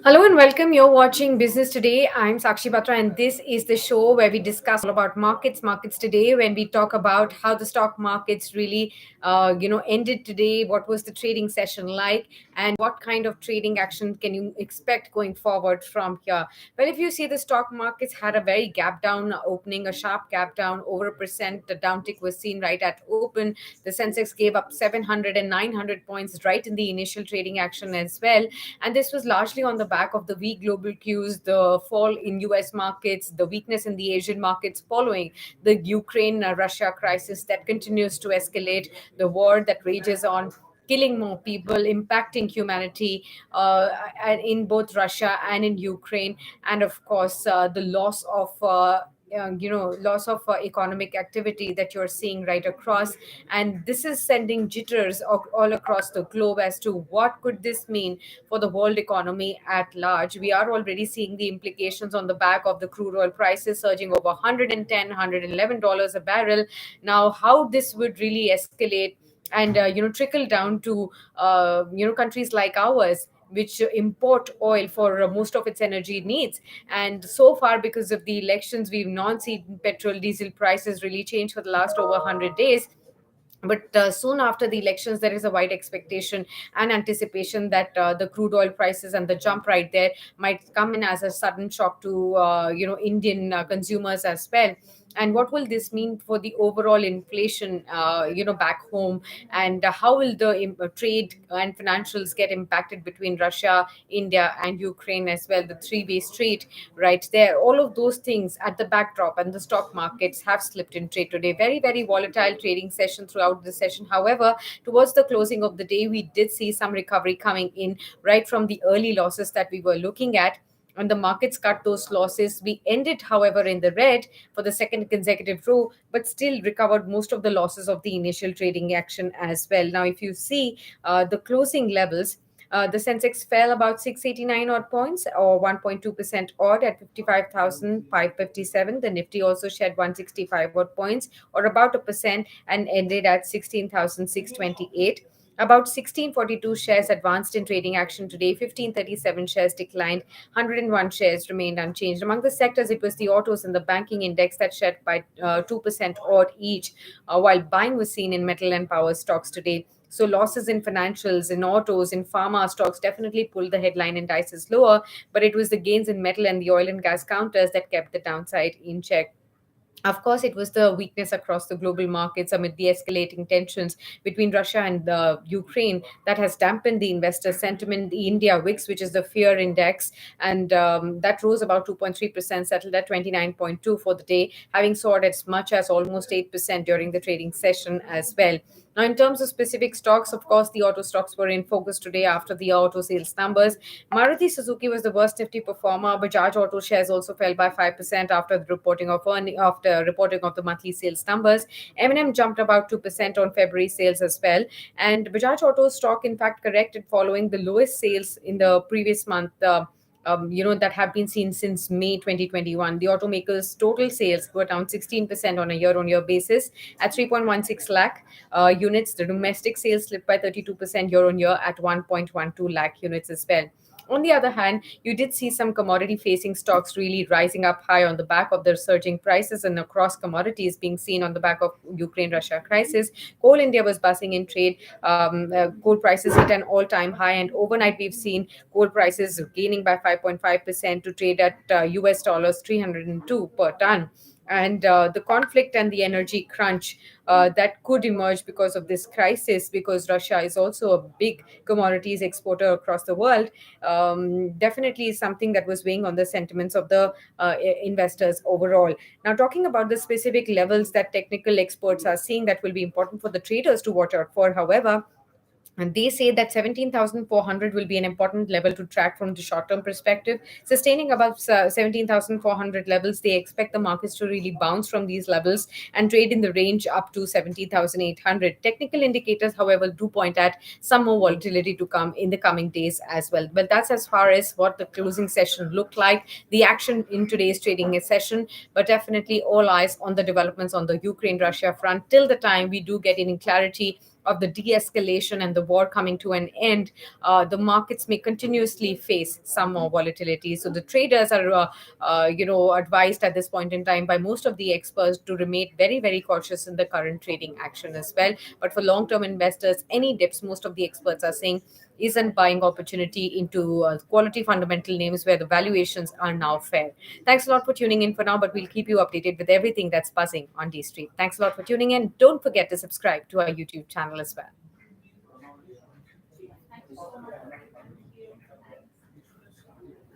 Hello and welcome. You're watching Business Today. I'm Sakshi Batra, and this is the show where we discuss all about markets today. When we talk about how the stock markets really, ended today, what was the trading session like, and what kind of trading action can you expect going forward from here. Well, if you see the stock markets had a very gap down opening, a sharp gap down, over a percent. The downtick was seen right at open. The Sensex gave up 700 and 900 points right in the initial trading action as well, and this was largely on the back of the weak global cues, the fall in US markets, the weakness in the Asian markets following the Ukraine Russia crisis that continues to escalate, the war that rages on, killing more people, impacting humanity in both Russia and in Ukraine, and of course the loss of economic activity that you're seeing right across. And this is sending jitters all across the globe as to what could this mean for the world economy at large. We are already seeing the implications on the back of the crude oil prices surging over 110 $111 a barrel. Now, how this would really escalate and trickle down to countries like ours, which import oil for most of its energy needs. And so far, because of the elections, we've not seen petrol diesel prices really change for the last over 100 days. But soon after the elections, there is a wide expectation and anticipation that the crude oil prices and the jump right there might come in as a sudden shock to Indian consumers as well. And what will this mean for the overall inflation back home, and how will the trade and financials get impacted between Russia, India, and Ukraine as well, the three-way street right there. All of those things at the backdrop, and the stock markets have slipped in trade today. Very, very volatile trading session throughout the session. However, towards the closing of the day, we did see some recovery coming in right from the early losses that we were looking at. And the markets cut those losses. We ended, however, in the red for the second consecutive row, but still recovered most of the losses of the initial trading action as well. Now, if you see the closing levels, the Sensex fell about 689 odd points, or 1.2% odd, at 55,557. The Nifty also shed 165 odd points, or about a percent, and ended at 16,628. About 1642 shares advanced in trading action today. 1537 shares declined. 101 shares remained unchanged. Among the sectors, it was the autos and the banking index that shed by 2% odd each, while buying was seen in metal and power stocks today. So losses in financials, in autos, in pharma stocks definitely pulled the headline indices lower, but it was the gains in metal and the oil and gas counters that kept the downside in check. Of course, it was the weakness across the global markets amid the escalating tensions between Russia and Ukraine that has dampened the investor sentiment. The India VIX, which is the fear index, and that rose about 2.3%, settled at 29.2 for the day, having soared as much as almost 8% during the trading session as well. Now, in terms of specific stocks, of course, the auto stocks were in focus today after the auto sales numbers. Maruti Suzuki was the worst Nifty performer. Bajaj Auto shares also fell by 5% after the reporting of the monthly sales numbers. M&M jumped about 2% on February sales as well. And Bajaj Auto stock, in fact, corrected following the lowest sales in the previous month. That have been seen since May 2021. The automaker's total sales were down 16% on a year-on-year basis at 3.16 lakh units. The domestic sales slipped by 32% year-on-year at 1.12 lakh units as well. On the other hand, you did see some commodity facing stocks really rising up high on the back of the surging prices and across commodities being seen on the back of Ukraine Russia crisis. Coal India was buzzing in trade. Coal prices hit an all time high, and overnight we've seen coal prices gaining by 5.5% to trade at US dollars 302 per ton. And the conflict and the energy crunch that could emerge because of this crisis, because Russia is also a big commodities exporter across the world, definitely is something that was weighing on the sentiments of the investors overall. Now, talking about the specific levels that technical experts are seeing that will be important for the traders to watch out for, however, and they say that 17,400 will be an important level to track from the short term perspective. Sustaining above 17,400 levels, they expect the markets to really bounce from these levels and trade in the range up to 17,800. Technical indicators, however, do point at some more volatility to come in the coming days as well. But that's as far as what the closing session looked like, the action in today's trading session. But definitely all eyes on the developments on the Ukraine Russia front till the time we do get any clarity of the de-escalation and the war coming to an end, the markets may continuously face some more volatility. So the traders are, advised at this point in time by most of the experts to remain very, very cautious in the current trading action as well. But for long-term investors, any dips, most of the experts are saying, is an buying opportunity into quality fundamental names where the valuations are now fair. Thanks a lot for tuning in for now, but we'll keep you updated with everything that's buzzing on D Street. Thanks a lot for tuning in. Don't forget to subscribe to our YouTube channel as well.